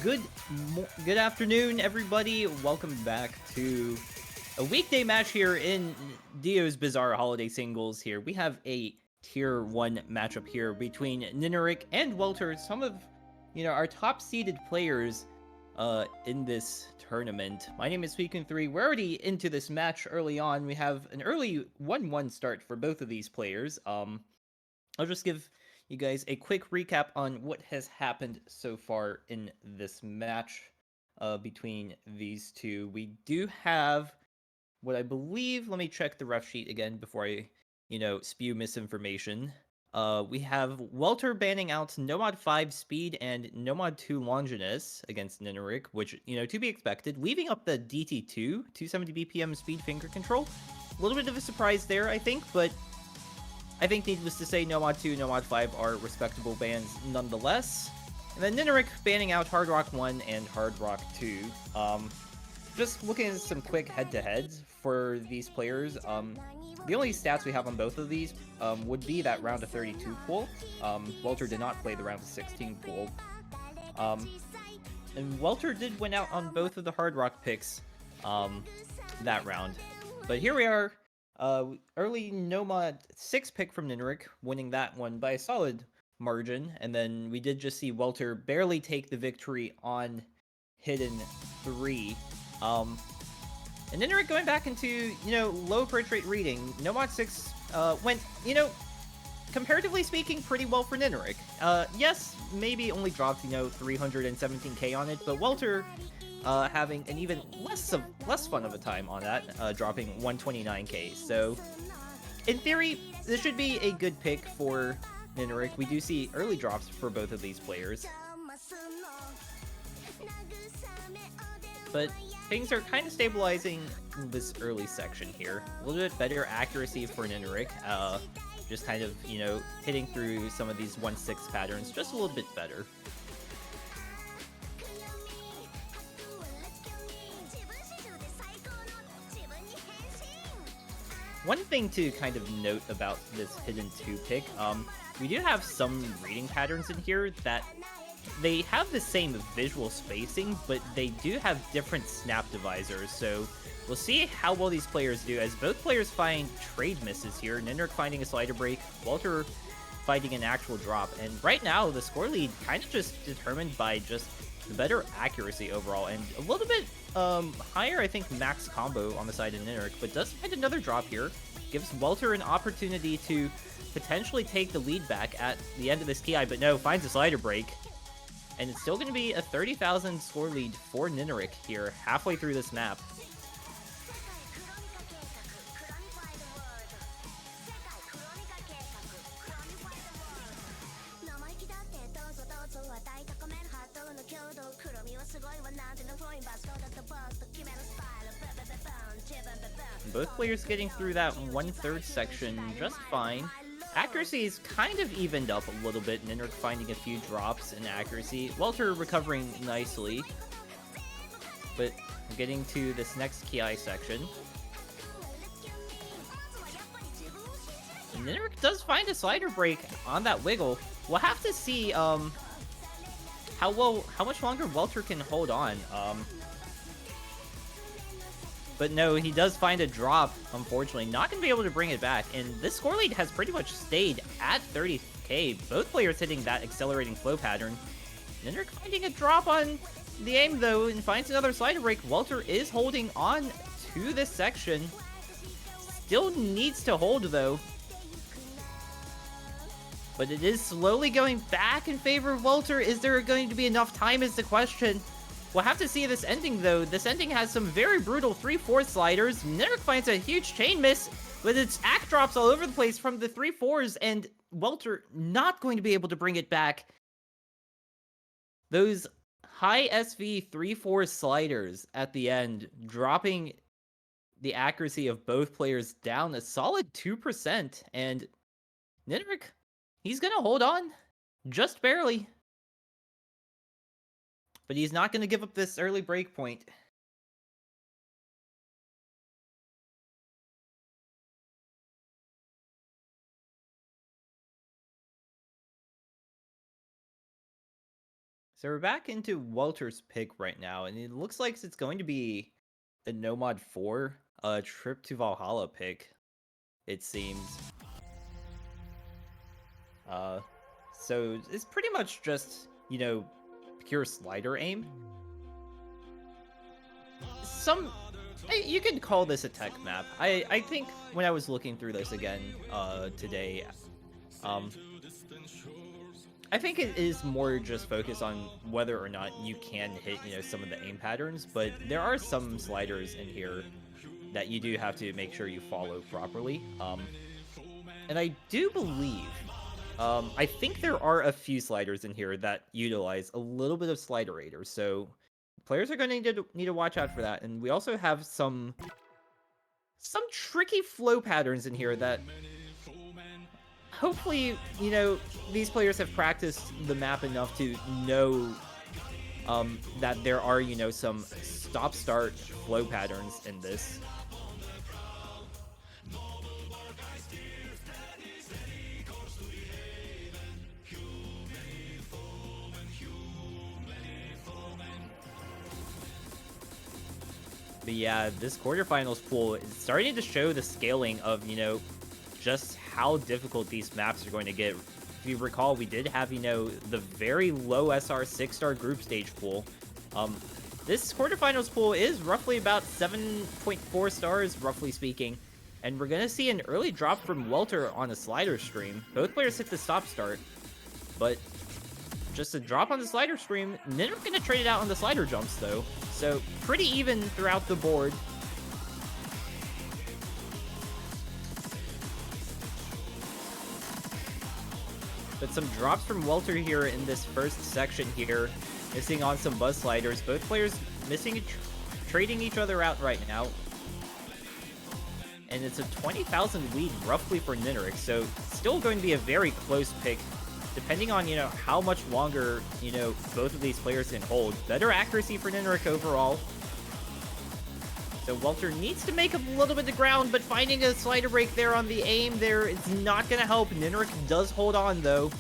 Good good afternoon, everybody. Welcome back to a weekday match here in Dio's Bizarre Holiday Singles. Here we have a Tier 1 matchup here between NINERIK and Welter, some of our top seeded players in this tournament. My name is Speakin3. We're already into this match early on. We have an early 1-1 start for both of these players. I'll just give you guys a quick recap on what has happened so far in this match between these two. We do have what I believe, let me check the ref sheet again before I, spew misinformation. We have Welter banning out Nomad 5 Speed and Nomad 2 Longinus against NINERIK, which, to be expected, leaving up the DT2, 270 BPM speed finger control. A little bit of a surprise there, I think, but I think needless to say, Nomad 2 and Nomad 5 are respectable bans nonetheless. And then NINERIK banning out Hard Rock 1 and Hard Rock 2. Just looking at some quick head-to-heads for these players, the only stats we have on both of these would be that round of 32 pool. Welter did not play the round of 16 pool. And Welter did win out on both of the Hard Rock picks that round. But here we are. Early Nomad 6 pick from NINERIK, winning that one by a solid margin, and then we did just see Welter barely take the victory on Hidden 3. And NINERIK going back into, low approach rate reading. Nomad 6 went, comparatively speaking, pretty well for NINERIK. Yes, maybe only dropped, 317k on it, but Welter having an even less fun of a time on that, dropping 129k. So, in theory, this should be a good pick for NINERIK. We do see early drops for both of these players. But things are kind of stabilizing in this early section here. A little bit better accuracy for NINERIK. Just kind of, hitting through some of these 1-6 patterns just a little bit better. One thing to kind of note about this Hidden 2 pick, we do have some reading patterns in here that they have the same visual spacing, but they do have different snap divisors, so we'll see how well these players do, as both players find trade misses here. NINERIK finding a slider break, Welter finding an actual drop, and right now the score lead kind of just determined by just the better accuracy overall, and a little bit higher, I think, max combo on the side of NINERIK, but does find another drop here. Gives Welter an opportunity to potentially take the lead back at the end of this TI, but no, finds a slider break. And it's still going to be a 30,000 score lead for NINERIK here, halfway through this map. Both players getting through that 1/3 section just fine. Accuracy is kind of evened up a little bit. NINERIK finding a few drops in accuracy. Welter recovering nicely. But getting to this next Ki section. And NINERIK does find a slider break on that wiggle. We'll have to see how much longer Welter can hold on. But no, he does find a drop, unfortunately. Not going to be able to bring it back. And this score lead has pretty much stayed at 30k. Both players hitting that accelerating flow pattern. NINERIK finding a drop on the aim, though, and finds another slider break. Welter is holding on to this section. Still needs to hold, though. But it is slowly going back in favor of Welter. Is there going to be enough time is the question. We'll have to see this ending, though. This ending has some very brutal 3/4 sliders. NINERIK finds a huge chain miss, but its act drops all over the place from the 3/4s, and Welter not going to be able to bring it back. Those high SV 3/4 sliders at the end, dropping the accuracy of both players down a solid 2%, and NINERIK, he's going to hold on just barely. But he's not going to give up this early break point. So we're back into Welter's pick right now, and it looks like it's going to be the Nomad 4 Trip to Valhalla pick, it seems. So it's pretty much just, pure slider aim. You could call this a tech map. I think when I was looking through this again today, I think it is more just focused on whether or not you can hit, some of the aim patterns, but there are some sliders in here that you do have to make sure you follow properly. And I do believe, I think there are a few sliders in here that utilize a little bit of sliderator, so players are going to need to watch out for that. And we also have some tricky flow patterns in here that hopefully, these players have practiced the map enough to know that there are, some stop-start flow patterns in this. But yeah, this quarterfinals pool is starting to show the scaling of, just how difficult these maps are going to get. If you recall, we did have, the very low SR 6-star group stage pool. This quarterfinals pool is roughly about 7.4 stars, roughly speaking. And we're going to see an early drop from Welter on a slider stream. Both players hit the stop start, but just a drop on the slider stream. NINERIK going to trade it out on the slider jumps, though. So pretty even throughout the board. But some drops from Welter here in this first section here. Missing on some buzz sliders. Both players missing, trading each other out right now. And it's a 20,000 lead roughly for NINERIK. So still going to be a very close pick. Depending on, how much longer, both of these players can hold. Better accuracy for NINERIK overall. So Welter needs to make up a little bit of ground, but finding a slider break there on the aim there is not going to help. NINERIK does hold on, though.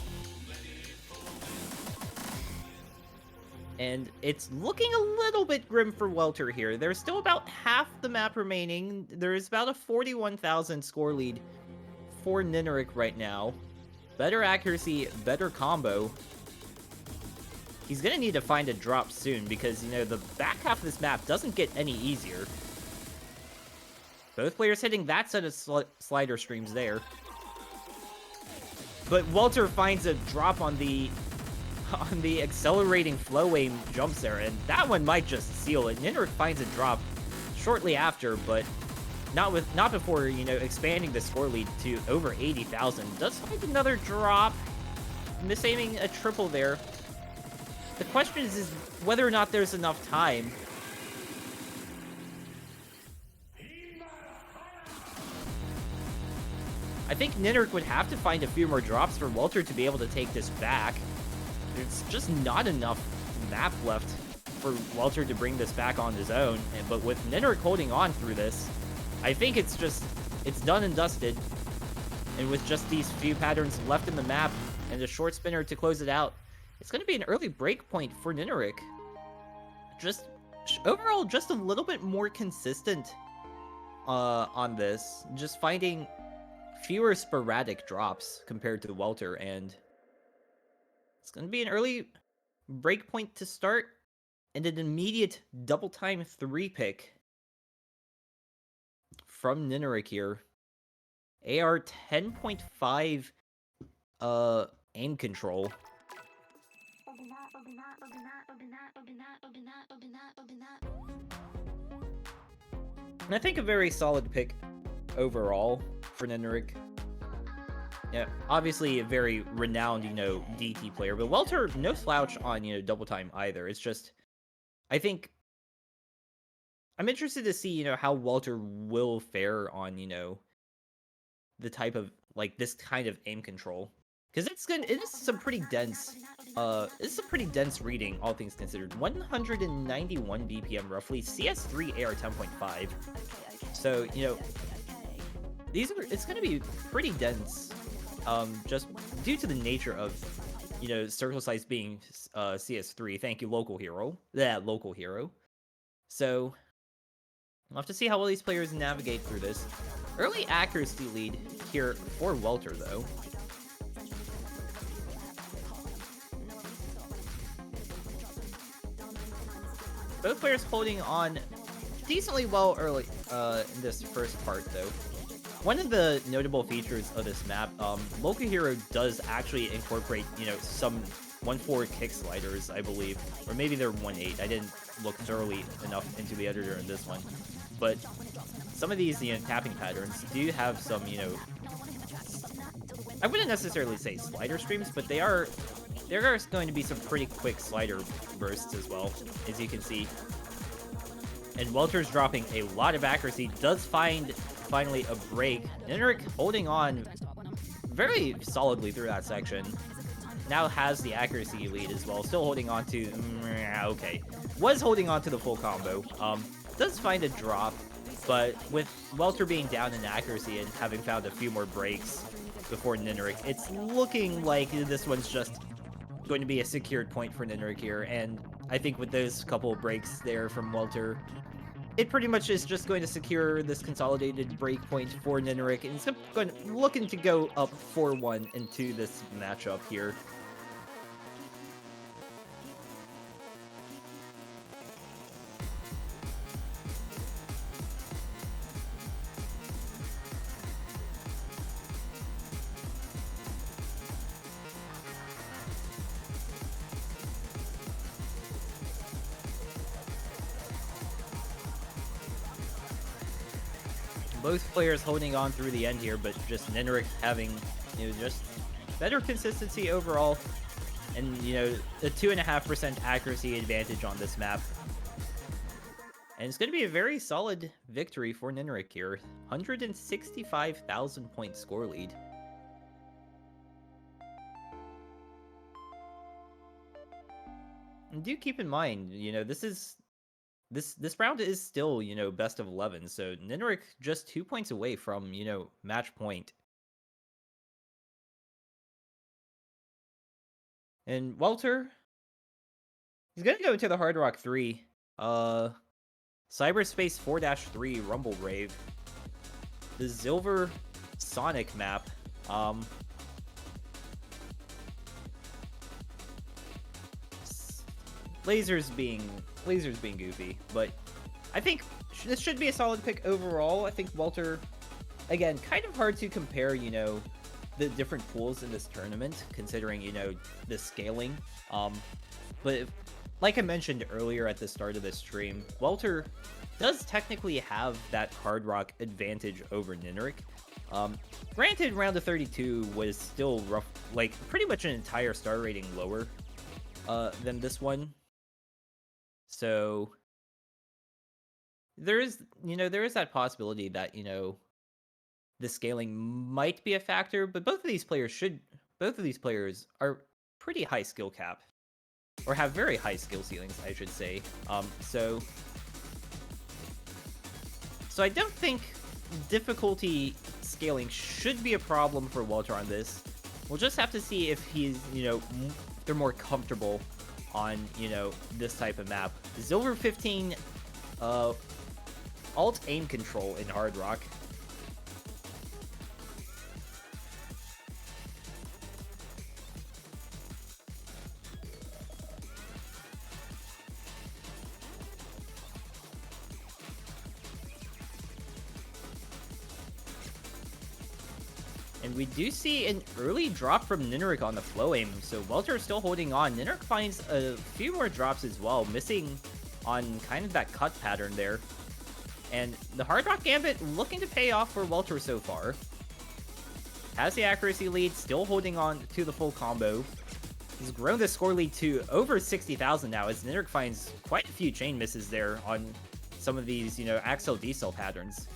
And it's looking a little bit grim for Welter here. There's still about half the map remaining. There is about a 41,000 score lead for NINERIK right now. Better accuracy, better combo. He's going to need to find a drop soon because, the back half of this map doesn't get any easier. Both players hitting that set of slider streams there. But Welter finds a drop on the accelerating flow aim jumps there, and that one might just seal it. NINERIK finds a drop shortly after, but not before, expanding the score lead to over 80,000. Does find another drop. Misaiming a triple there. The question is whether or not there's enough time. I think NINERIK would have to find a few more drops for Welter to be able to take this back. There's just not enough map left for Welter to bring this back on his own. But with NINERIK holding on through this, I think it's done and dusted. And with just these few patterns left in the map and a short spinner to close it out, it's going to be an early break point for NINERIK. Just overall, just a little bit more consistent on this. Just finding fewer sporadic drops compared to Welter, and it's going to be an early break point to start and an immediate double time 3 pick from NINERIK here. AR 10.5 aim control. And I think a very solid pick overall for NINERIK. Yeah, obviously a very renowned, DT player, but Welter, no slouch on, double time either. It's just, I think I'm interested to see, how Welter will fare on, the type of, this kind of aim control. Because it is some pretty dense, it's a pretty dense reading, all things considered. 191 BPM roughly, CS3 AR 10.5. So, it's going to be pretty dense, just due to the nature of, you know, circle size being CS3. Thank you, local hero. Yeah, local hero. So we'll have to see how well these players navigate through this. Early accuracy lead here for Welter, though. Both players holding on decently well early in this first part, though. One of the notable features of this map, Local Hero does actually incorporate, you know, some 1-4 kick sliders, I believe. Or maybe they're 1-8. I didn't look thoroughly enough into the editor in this one. But some of these, you know, tapping patterns do have some, you know, I wouldn't necessarily say slider streams, but there are going to be some pretty quick slider bursts as well, as you can see. And Welter's dropping a lot of accuracy, does find finally a break. NINERIK holding on very solidly through that section. Now has the accuracy lead as well, still holding on to, okay. Was holding on to the full combo. Does find a drop, but with Welter being down in accuracy and having found a few more breaks before NINERIK, it's looking like this one's just going to be a secured point for NINERIK here, and I think with those couple of breaks there from Welter, it pretty much is just going to secure this consolidated break point for NINERIK, and it's looking to go up 4-1 into this matchup here. Both players holding on through the end here, but just NINERIK having, you know, just better consistency overall, and, you know, a 2.5% accuracy advantage on this map. And it's going to be a very solid victory for NINERIK here. 165,000 point score lead. And do keep in mind, you know, this round is still, you know, best of 11, so NINERIK just 2 points away from, you know, match point. And Welter, he's gonna go into the Hard Rock 3. Cyberspace 4-3 Rumble Rave. The Silver Sonic map. Lasers being goofy, but I think this should be a solid pick overall. I think Welter, again, kind of hard to compare, you know, the different pools in this tournament, considering, you know, the scaling. But like I mentioned earlier at the start of this stream, Welter does technically have that Hard Rock advantage over NINERIK. Granted, round of 32 was still rough, like pretty much an entire star rating lower than this one. So there is that possibility that, you know, the scaling might be a factor, but both of these players are pretty high skill cap, or have very high skill ceilings, I should say. So I don't think difficulty scaling should be a problem for Welter on this. We'll just have to see if he's, you know, they're more comfortable on, you know, this type of map. Silver 15 alt aim control in Hard Rock. And we do see an early drop from NINERIK on the flow aim, so Welter is still holding on. NINERIK finds a few more drops as well, missing on kind of that cut pattern there. And the Hard Rock Gambit looking to pay off for Welter so far. Has the accuracy lead, still holding on to the full combo. He's grown the score lead to over 60,000 now, as NINERIK finds quite a few chain misses there on some of these, you know, Axel D-cell patterns.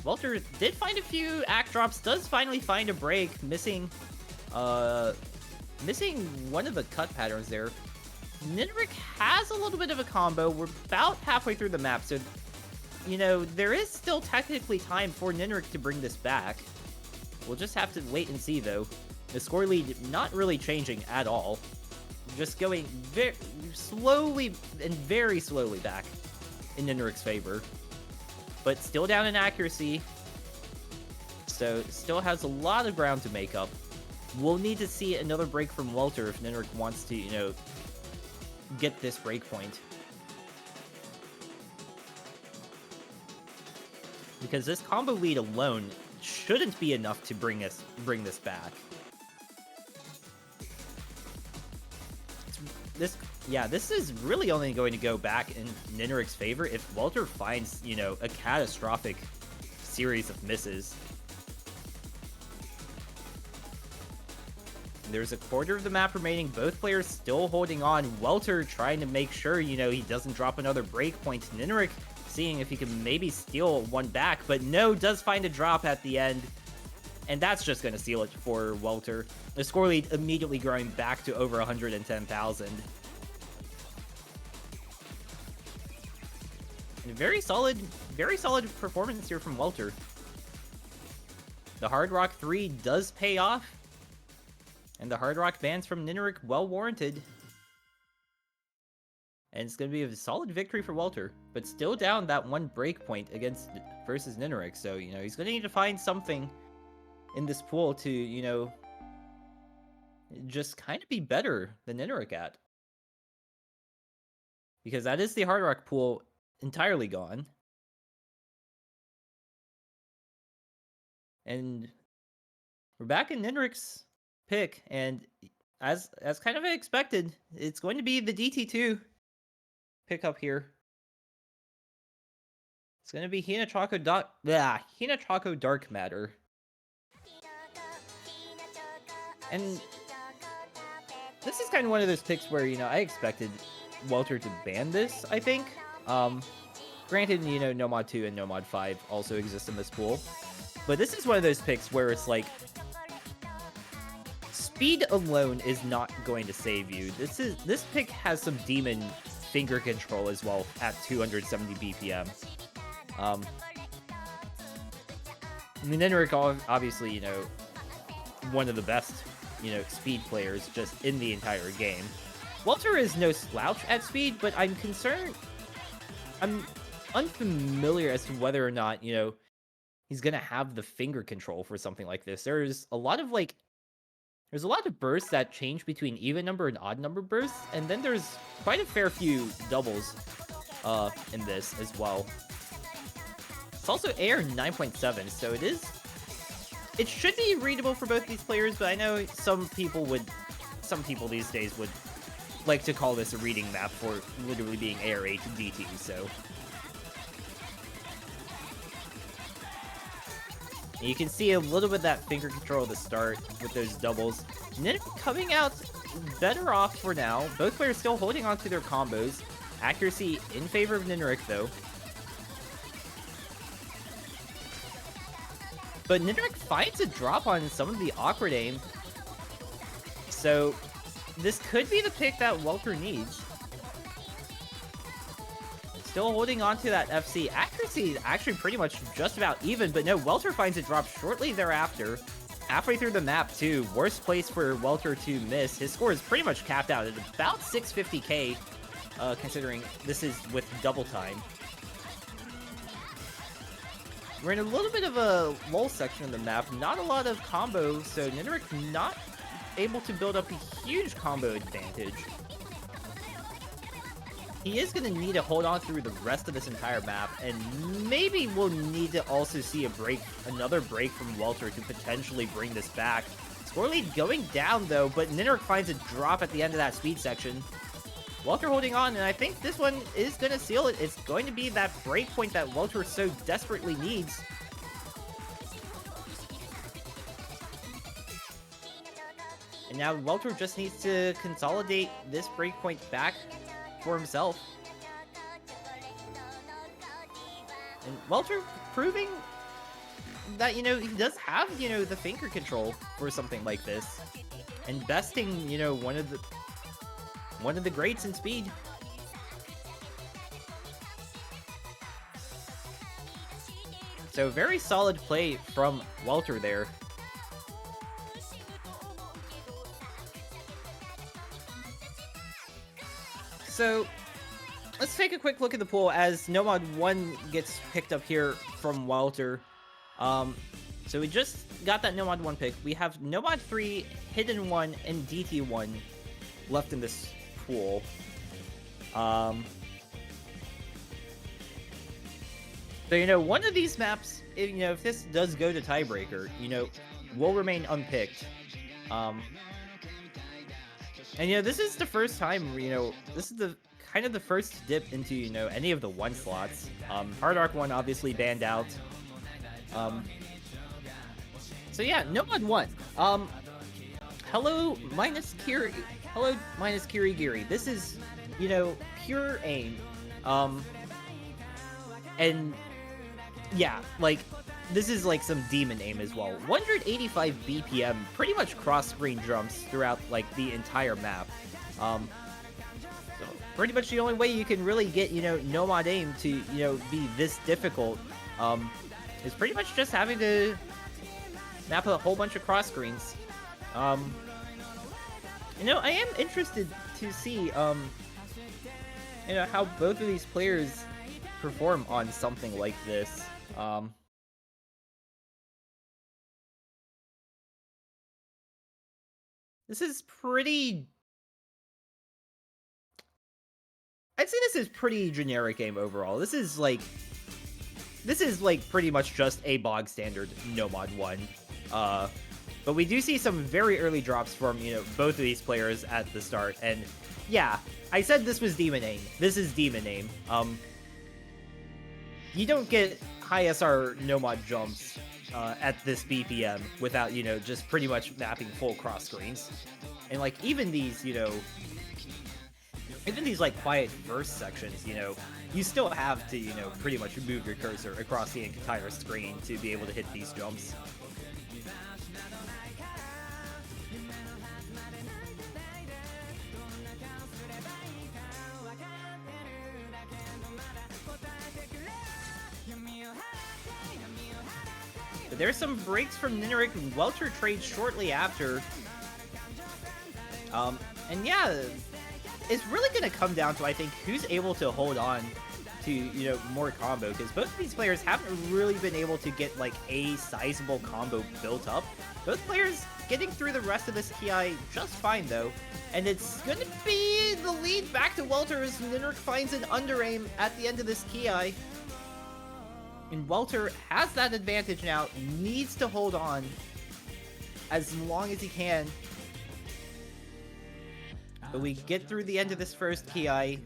Welter did find a few act drops, does finally find a break, missing one of the cut patterns there. NINERIK has a little bit of a combo. We're about halfway through the map, so, you know, there is still technically time for NINERIK to bring this back. We'll just have to wait and see, though. The score lead not really changing at all. Just going very slowly and very slowly back in NINERIK's favor. But still down in accuracy. So still has a lot of ground to make up. We'll need to see another break from Welter if NINERIK wants to, you know, get this break point. Because this combo lead alone shouldn't be enough to bring this back. This is really only going to go back in NINERIK's favor if Welter finds, you know, a catastrophic series of misses. There's a quarter of the map remaining, both players still holding on. Welter trying to make sure, you know, he doesn't drop another breakpoint. NINERIK seeing if he can maybe steal one back, but no, does find a drop at the end. And that's just going to seal it for Welter. The score lead immediately growing back to over 110,000. Very solid performance here from Welter. The Hard Rock 3 does pay off. And the Hard Rock bans from NINERIK, well warranted. And it's going to be a solid victory for Welter, but still down that one breakpoint versus NINERIK. So, you know, he's going to need to find something in this pool to, you know, just kind of be better than NINERIK at. Because that is the Hard Rock pool entirely gone. And we're back in NINERIK's pick, and as kind of expected, it's going to be the DT2 pickup here. It's going to be Hinachako Dark Matter. And this is kind of one of those picks where, you know, I expected Welter to ban this, I think. Granted, you know, No Mod 2 and No Mod 5 also exist in this pool. But this is one of those picks where it's like, speed alone is not going to save you. This pick has some demon finger control as well at 270 BPM. NINERIK obviously, you know, one of the best, you know, speed players just in the entire game. Welter is no slouch at speed, but I'm unfamiliar as to whether or not, you know, he's gonna have the finger control for something like this. There's a lot of bursts that change between even number and odd number bursts, and then there's quite a fair few doubles in this as well. It's also AR 9.7, so it should be readable for both these players, but I know some people these days would like to call this a reading map for literally being AR 8 DT, so. You can see a little bit of that finger control at the start with those doubles. NINERIK coming out better off for now. Both players still holding on to their combos. Accuracy in favor of NINERIK, though. But NINERIK finds a drop on some of the awkward aim. So this could be the pick that Welter needs. Still holding on to that FC. Accuracy is actually pretty much just about even, but no, Welter finds a drop shortly thereafter. Halfway through the map, too. Worst place for Welter to miss. His score is pretty much capped out at about 650k, considering this is with double time. We're in a little bit of a lull section of the map. Not a lot of combo, so NINERIK not able to build up a huge combo advantage. He is going to need to hold on through the rest of this entire map, and maybe we'll need to also see another break from Welter to potentially bring this back. Score lead going down, though, but NINERIK finds a drop at the end of that speed section. Welter holding on, and I think this one is going to seal it. It's going to be that break point that Welter so desperately needs. And now Welter just needs to consolidate this breakpoint back for himself. And Welter proving that, you know, he does have, you know, the finger control for something like this. And besting, you know, one of the greats in speed. So very solid play from Welter there. So let's take a quick look at the pool as Nomad 1 gets picked up here from Welter. So we just got that Nomad 1 pick. We have Nomad 3, Hidden 1, and DT 1 left in this pool. So, you know, one of these maps, if this does go to tiebreaker, will remain unpicked. And, this is the first time, this is the kind of the first dip into, any of the 1 slots. Hard Arc 1 obviously banned out. So yeah, Nomad 1. Hello, minus Kirigiri. This is, pure aim. And yeah, like, this is like some demon aim as well. 185 BPM, pretty much cross-screen jumps throughout, like, the entire map. So pretty much the only way you can really get, Nomad aim to, be this difficult, is pretty much just having to map a whole bunch of cross screens. I am interested to see, how both of these players perform on something like this. This is pretty... I'd say this is pretty generic game overall. This is like pretty much just a bog standard Nomad 1. But we do see some very early drops from, both of these players at the start. And yeah, I said this was Demon Aim. This is Demon Aim. You don't get high SR Nomad jumps at this BPM without, just pretty much mapping full cross screens. And like even these, like quiet burst sections, you still have to, pretty much move your cursor across the entire screen to be able to hit these jumps. But there's some breaks from NINERIK and Welter trades shortly after. And yeah, it's really going to come down to, I think, who's able to hold on to, more combo, because both of these players haven't really been able to get, like, a sizable combo built up. Both players getting through the rest of this TI just fine, though. And it's going to be the lead back to Welter as NINERIK finds an under-aim at the end of this TI. And Welter has that advantage now, needs to hold on as long as he can. But we get through the end of this first Ki. I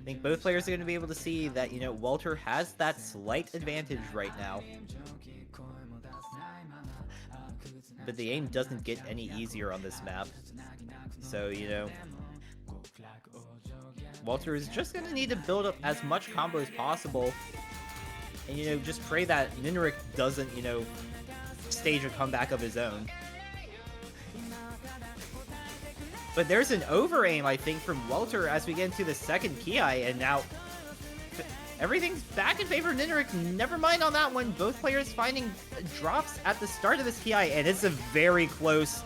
think both players are going to be able to see that, Welter has that slight advantage right now. But the aim doesn't get any easier on this map. So, Welter is just going to need to build up as much combo as possible. And, just pray that NINERIK doesn't, stage a comeback of his own. But there's an over-aim, I think, from Welter as we get into the second Ki, and now everything's back in favor of NINERIK. Never mind on that one. Both players finding drops at the start of this Ki, and it's a very close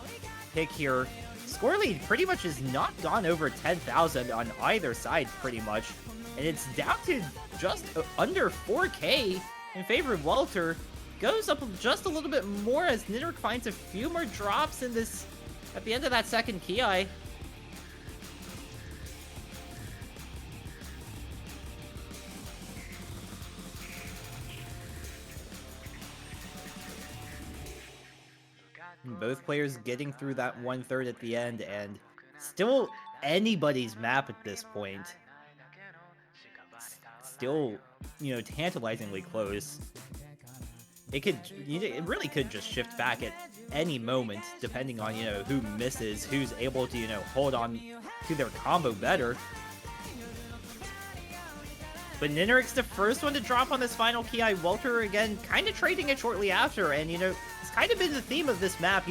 pick here. Score lead pretty much has not gone over 10,000 on either side, pretty much. And it's down to just under 4K in favor of Welter. Goes up just a little bit more as NINERIK finds a few more drops in this at the end of that second Ki. Both players getting through that 1/3 at the end, and still anybody's map at this point. Still, tantalizingly close. It really could just shift back at any moment, depending on, who misses, who's able to, hold on to their combo better. But NINERIK's the first one to drop on this final Ki. Welter, again, kind of trading it shortly after, and, it's kind of been the theme of this map,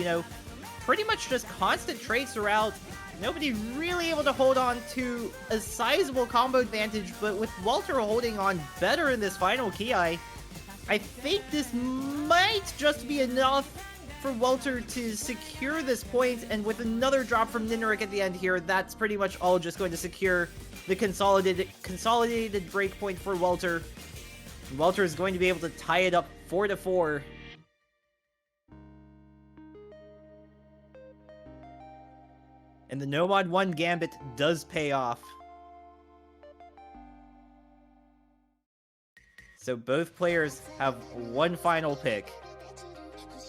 pretty much just constant trades throughout. Nobody really able to hold on to a sizable combo advantage, but with Welter holding on better in this final Ki, I think this might just be enough for Welter to secure this point, and with another drop from NINERIK at the end here, that's pretty much all just going to secure the consolidated breakpoint for Welter. Welter is going to be able to tie it up 4-4. And the Nomad 1 Gambit does pay off. So both players have one final pick.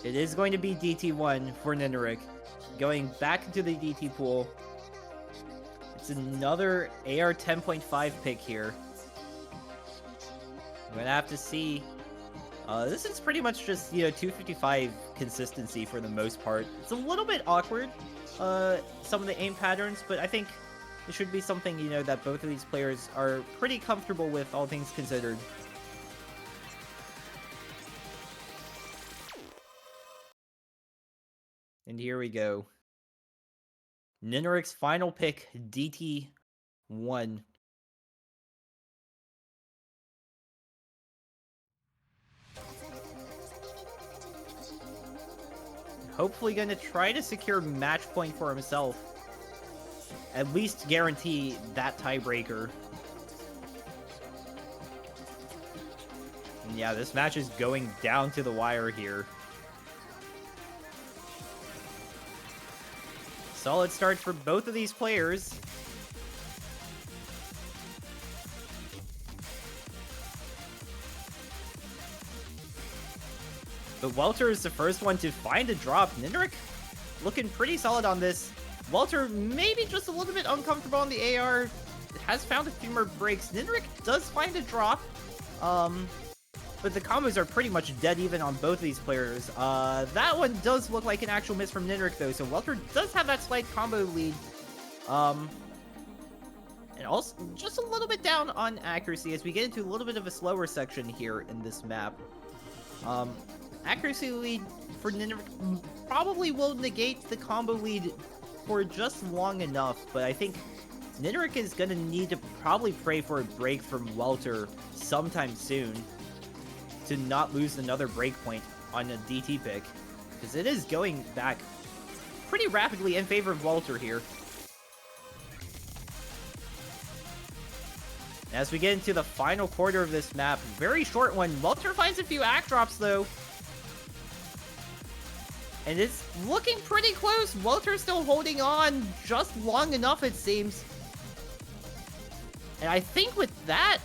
It is going to be DT1 for NINERIK, going back into the DT pool. It's another AR 10.5 pick here. I'm gonna have to see. This is pretty much just, 255 consistency for the most part. It's a little bit awkward, some of the aim patterns, but I think it should be something, that both of these players are pretty comfortable with, all things considered. And here we go. NINERIK's final pick, DT1. Hopefully gonna try to secure match point for himself. At least guarantee that tiebreaker. And yeah, this match is going down to the wire here. Solid start for both of these players. But Welter is the first one to find a drop. NINERIK looking pretty solid on this. Welter maybe just a little bit uncomfortable on the AR. Has found a few more breaks. NINERIK does find a drop. But the combos are pretty much dead even on both of these players. That one does look like an actual miss from NINERIK though, so Welter does have that slight combo lead. And also just a little bit down on accuracy as we get into a little bit of a slower section here in this map. Accuracy lead for NINERIK probably will negate the combo lead for just long enough, but I think NINERIK is gonna need to probably pray for a break from Welter sometime soon to not lose another breakpoint on a DT pick, because it is going back pretty rapidly in favor of Welter here. As we get into the final quarter of this map, very short one, Welter finds a few act drops though. And it's looking pretty close. Welter's still holding on just long enough, it seems. And I think with that,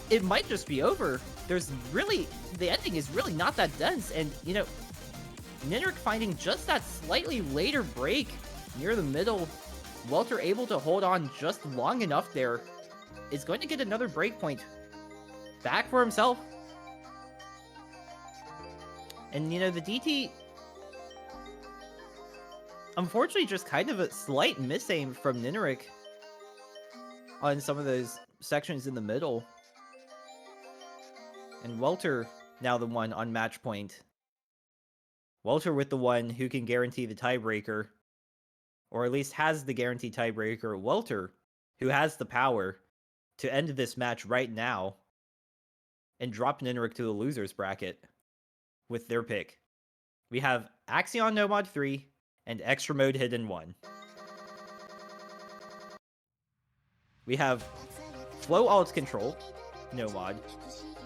it might just be over. The ending is really not that dense, and, NINERIK finding just that slightly later break near the middle, Welter able to hold on just long enough there, is going to get another breakpoint back for himself. And, the DT, unfortunately, just kind of a slight misaim from NINERIK on some of those sections in the middle. And Welter now the one on match point. Welter with the one who can guarantee the tiebreaker. Or at least has the guaranteed tiebreaker. Welter, who has the power to end this match right now and drop NINERIK to the loser's bracket with their pick. We have Axion Nomad 3 and Extra Mode Hidden 1. We have Flow Alt Control, Nomad,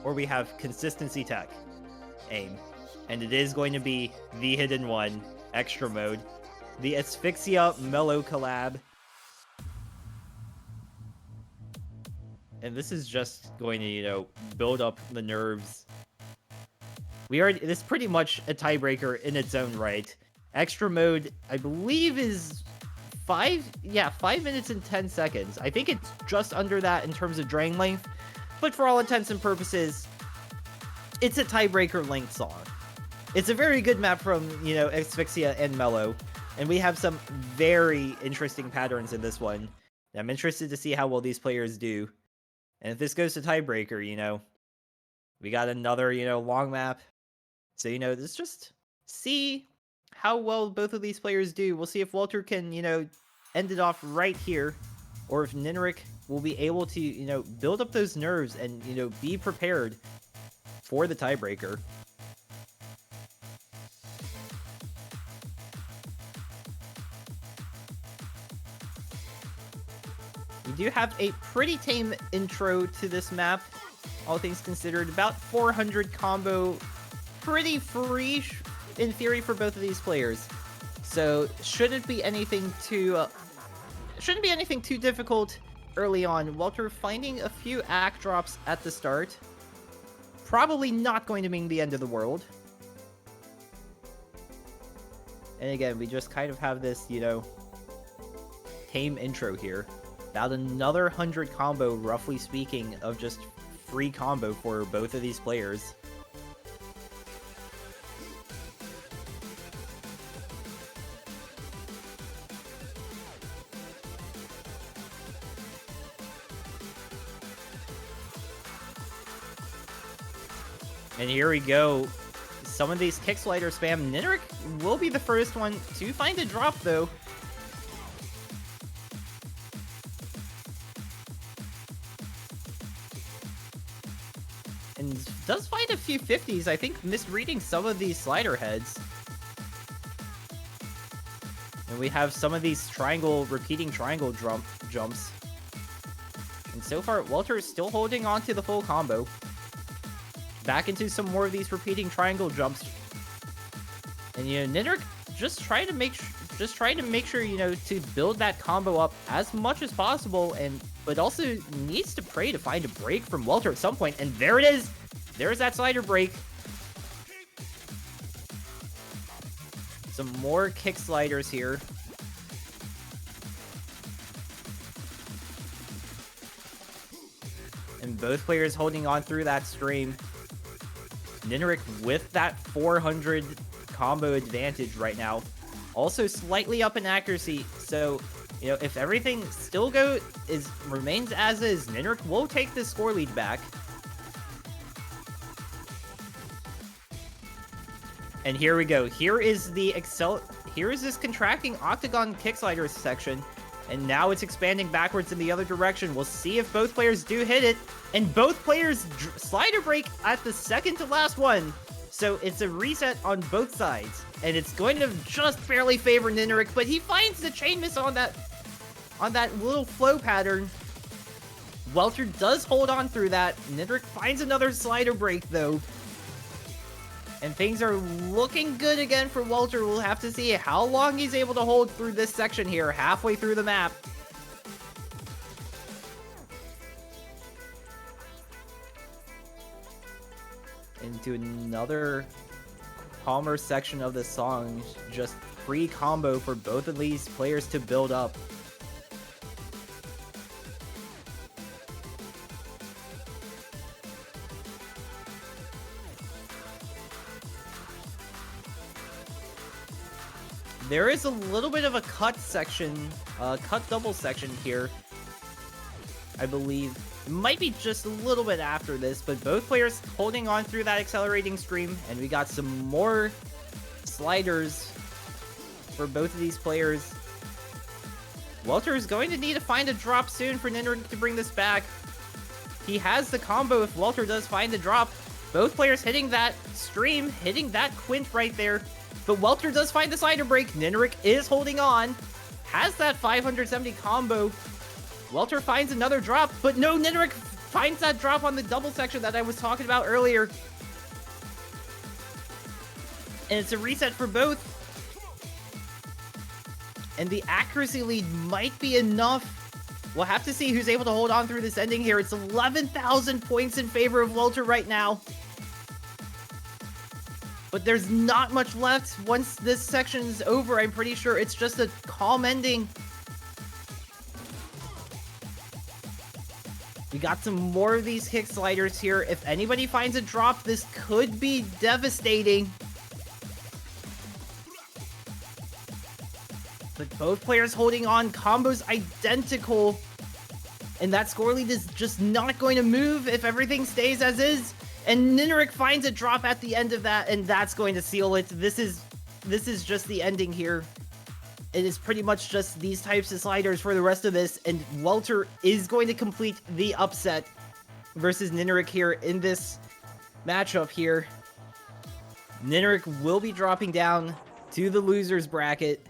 or we have Consistency Tech, AIM. And it is going to be the Hidden 1, Extra Mode, the Asphyxia Mellow collab. And this is just going to, build up the nerves. This is pretty much a tiebreaker in its own right. Extra Mode, I believe, is 5 minutes and 10 seconds. I think it's just under that in terms of drain length. But for all intents and purposes, it's a tiebreaker length song. It's a very good map from, Asphyxia and Mellow. And we have some very interesting patterns in this one. I'm interested to see how well these players do. And if this goes to tiebreaker, we got another, long map. So, let's just see how well both of these players do. We'll see if Welter can, end it off right here. Or if NINERIK will be able to, build up those nerves and, be prepared for the tiebreaker. We do have a pretty tame intro to this map, all things considered. About 400 combo, pretty free in theory for both of these players. So shouldn't be anything too difficult early on. Welter finding a few act drops at the start. Probably not going to mean the end of the world. And again, we just kind of have this, you know, tame intro here. About another 100 combo, roughly speaking, of just free combo for both of these players. And here we go. Some of these kick slider spam. NINERIK will be the first one to find a drop, though. And does find a few 50s. I think misreading some of these slider heads. And we have some of these repeating triangle jumps. And so far, Welter is still holding on to the full combo. Back into some more of these repeating triangle jumps. And, you know, NINERIK just trying to make sure, you know, to build that combo up as much as possible, but also needs to pray to find a break from Welter at some point. And there it is. There's that slider break. Some more kick sliders here. And both players holding on through that stream. NINERIK with that 400 combo advantage right now. Also slightly up in accuracy. So, you know, if everything still remains as is, NINERIK will take this score lead back. And here we go. Here is this contracting octagon kick slider section. And now it's expanding backwards in the other direction. We'll see if both players do hit it. And both players slider break at the second to last one. So it's a reset on both sides. And it's going to just barely favor NINERIK, but he finds the chain miss on that little flow pattern. Welter does hold on through that. NINERIK finds another slider break, though. And things are looking good again for Welter. We'll have to see how long he's able to hold through this section here, halfway through the map. Into another calmer section of the song. Just free combo for both of these players to build up. There is a little bit of a cut section, cut double section here. I believe it might be just a little bit after this, but both players holding on through that accelerating stream, and we got some more sliders for both of these players. Welter is going to need to find a drop soon for NINERIK to bring this back. He has the combo if Welter does find the drop. Both players hitting that stream, hitting that quint right there. But Welter does find the slider break. NINERIK is holding on. Has that 570 combo. Welter finds another drop, but no, NINERIK finds that drop on the double section that I was talking about earlier. And it's a reset for both. And the accuracy lead might be enough. We'll have to see who's able to hold on through this ending here. It's 11,000 points in favor of Welter right now. But there's not much left once this section is over. I'm pretty sure it's just a calm ending. We got some more of these kick sliders here. If anybody finds a drop, this could be devastating. But both players holding on, combos identical. And that score lead is just not going to move if everything stays as is. And NINERIK finds a drop at the end of that, and that's going to seal it. This is just the ending here. It is pretty much just these types of sliders for the rest of this, and Welter is going to complete the upset versus NINERIK here in this matchup here. NINERIK will be dropping down to the losers bracket.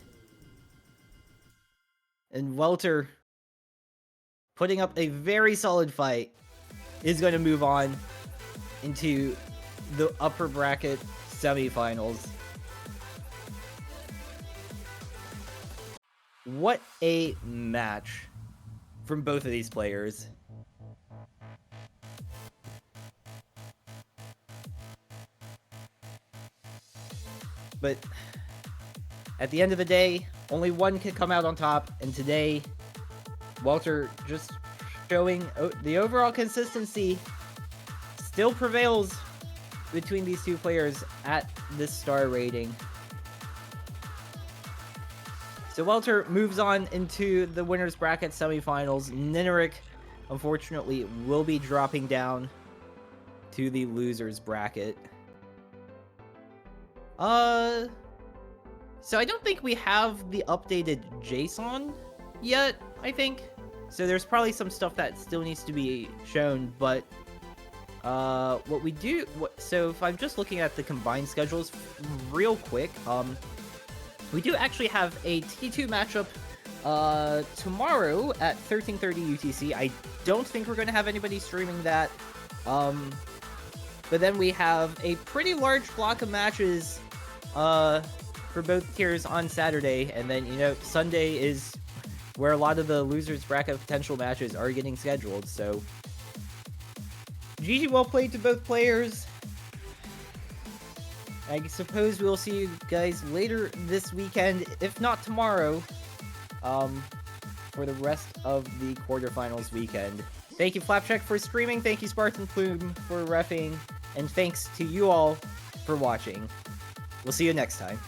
And Welter putting up a very solid fight, is going to move on into the upper bracket semifinals. What a match from both of these players. But at the end of the day, only one can come out on top, and today, Welter just showing the overall consistency still prevails between these two players at this star rating. So Welter moves on into the winner's bracket semifinals. NINERIK, unfortunately, will be dropping down to the loser's bracket. So I don't think we have the updated JSON yet, I think. So there's probably some stuff that still needs to be shown, but what we do, so if I'm just looking at the combined schedules real quick, we do actually have a T2 matchup tomorrow at 13:30 UTC. I don't think we're going to have anybody streaming that. But then we have a pretty large block of matches for both tiers on Saturday, and then, you know, Sunday is where a lot of the losers bracket potential matches are getting scheduled. So GG, well played to both players. I suppose we'll see you guys later this weekend, if not tomorrow, for the rest of the quarterfinals weekend. Thank you, Flapcheck, for streaming. Thank you, Spartan Plume, for reffing. And thanks to you all for watching. We'll see you next time.